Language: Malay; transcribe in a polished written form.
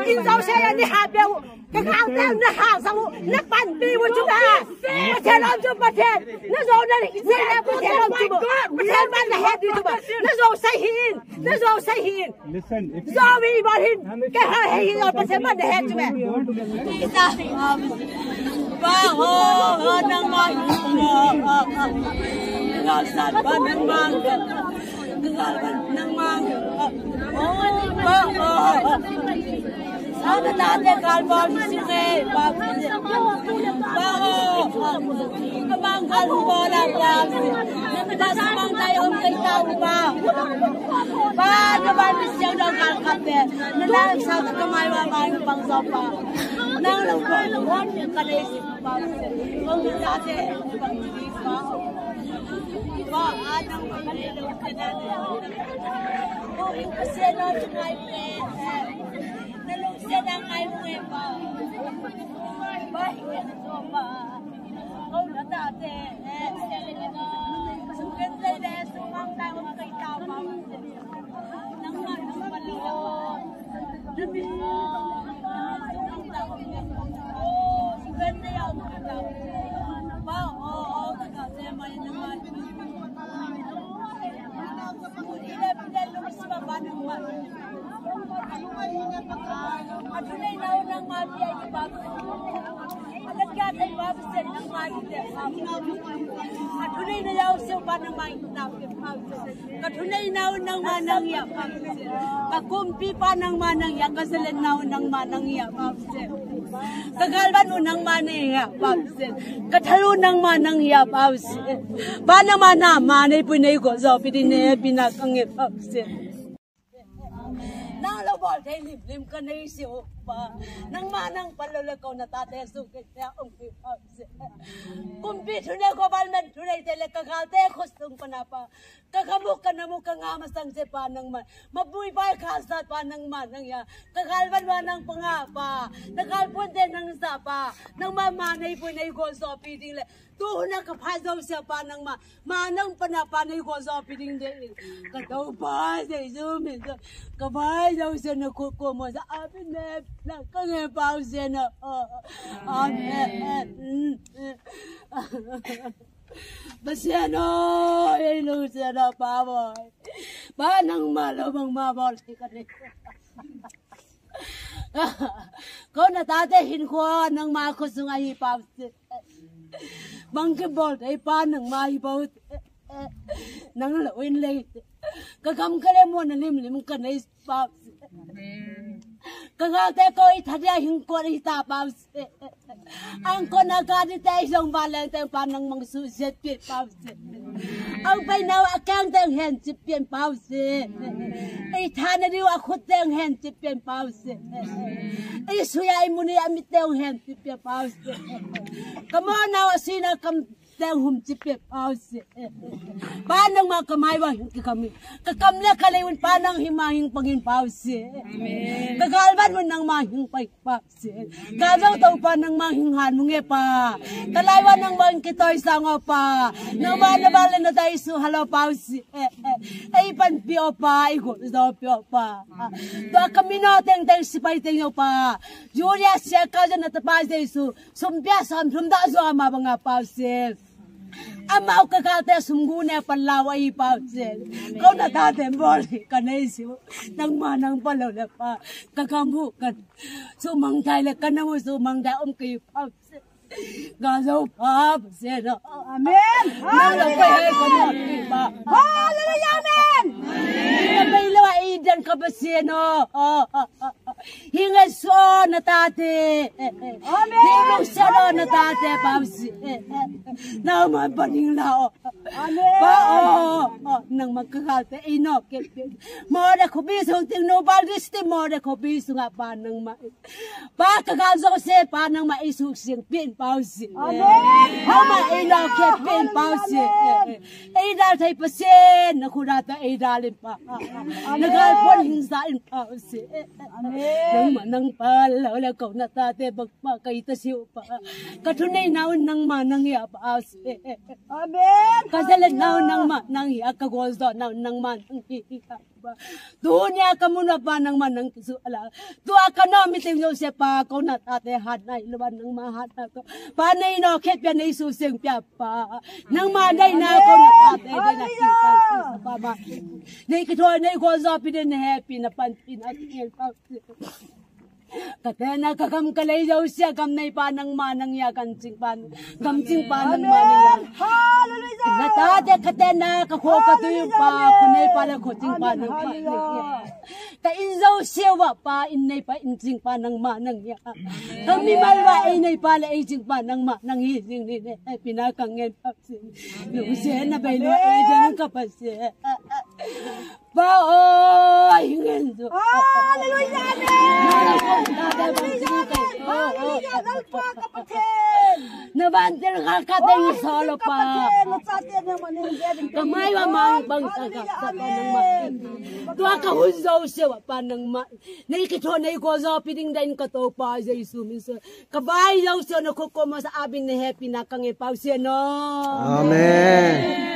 in dấu xe là đi hạ biểu cái hàng tem nó hàng xong nó bắn bi của chúng ta mà theo làm cho bật hết nó rồi nó xe là có theo làm cho mà theo bắn là hết đi thôi mà nó rồi say hin do vì bắn hin cái hơi hin rồi bật hết bắn hết cho mẹ ba hồ đang mang ngal sát ban đang mang nang mang ba sao nó ta để cal bom xí nghe ba cái mang cal bom là ta mang tay ôm cây tàu ba nó ba đi xéo đâu cal cà phê nó đang sao cái mai bằng gió ba năng lâu rồi nó muốn cái này ba không được ra thế ba ai đang cái này đâu cái này ôi cái xe nó trong ngày về nó lúc xe đang ngày về ba ba không đã ta thế xuống cái dây đè xuống mang tay ôm cây tàu ba nắng mà lâu nó bị kagalban unang maniya pausin kathalu nang manang ya pausin bana mana mane punay ko so pidine pinakang pausin nang lobol tay lim kanay si opa nang manang palolakaw na tate sukit ya umpi pausin kumpi tunay ko balmen tunay tele kagalte khustung panapa kagamuk kanamo kangama sang se panang man mabuy bay khasa panang manang ya kagalban manang pangapa nagalpon din nang sapa nang mamanay punay ko so piding le tuhuna kapasaw siya panang manang panapanay ko so piding din kataw pa sa isumin kapasaw siya na kukumo sa apinep na kangepaw siya na amen Basyano, ilo siya na pamoy. Manang malabang mabol si kanito. Kung natatahin ko ng makusong ay ipapsit. Mangkibol ay panang maibot. Nang lawin late. Kakamkale mo na limlim ka na ipapsit. Kagate ko itadyahin ko na itapapsit. Ang ko nagkadita isang balenteng panang mangsusit pipapsit. Ang painawa kang teng hensip yan pausit. Itanadiw ako teng hensip yan pausit. Isuyay mo ni amit teng hensip yan pausit. Kamanawa sina kam teng humsip yan pausit. Panang mga kamaywa kami. Kakamla kaliwin panang himahing pangin pausit. Kagalban mo ng mahing pausit. Kazaw tau panang mahing hanunge pa. Kalaywan ng mga kitoy sango pa. Naman na tayo su halo pausi ay panpio pa igo do pio pa do kamino teng sipay teng pa Julia siya ka na tapaz su sumpia samda zo ama mga pausi amaw kakate sumgune palaway pausi ko na tate boli kanaysi nang manang palawla pa kakamukan sumangtay le kanamo sumangda kay pausi Gazaw pa, seno. Amen. Hallelujah. Hallelujah. Amen. Napailawa idan ka ba seno? Hinga so na tate. Amen. Hinga so na tate, pamsi. Naman baning lao. Amen. Pa nang magkakalte ino. Mora ko bisong ting no baldisti mora ko bisong pa nang ma. Pa kagazo se pa nang maisuk sing pin pausi. Amen. Hama ina ke pin pausi. Ida tay pasen na kurata idalin pa. Nagalpon hinsain pausi. Amen. nang manang pala wala kau na tate bagpa kay tasiw pa katunay naon nang manang ya pa se amen kasalan naon nang manang ya kagoldo naon nang manang ya dunia kamu na pa nang manang kisula tua kano miting yo se pa kau na tate hanay luban nang mahat na ko panay no ket pya na isusing pya pa nang manay na kau na tate na kita pa ba nei kitoy nei ko zo pidin happy na pantin at ngel pa katena kakam kalay jaw siya kam nay panang manang ya kancing pan kamcing panang manang ya hallelujah natate katena kakho katuy pa kunay pala coaching panang manang ka injaw siya pa inay pa incing panang manang ya kami malwa inay pala incing panang manang hising ni pinakangel pa siya na baylo ejan kapasya ba oy ngenzo hallelujah nabantir kakateng solo pa kamay mamang bang tagak sa panang tua kahunzaw siya pa nang naikito na ikozo piting dain kato pa Jesus minsan kabay daw siya nakukuma sa abin na happy na kangipaw siya no amen.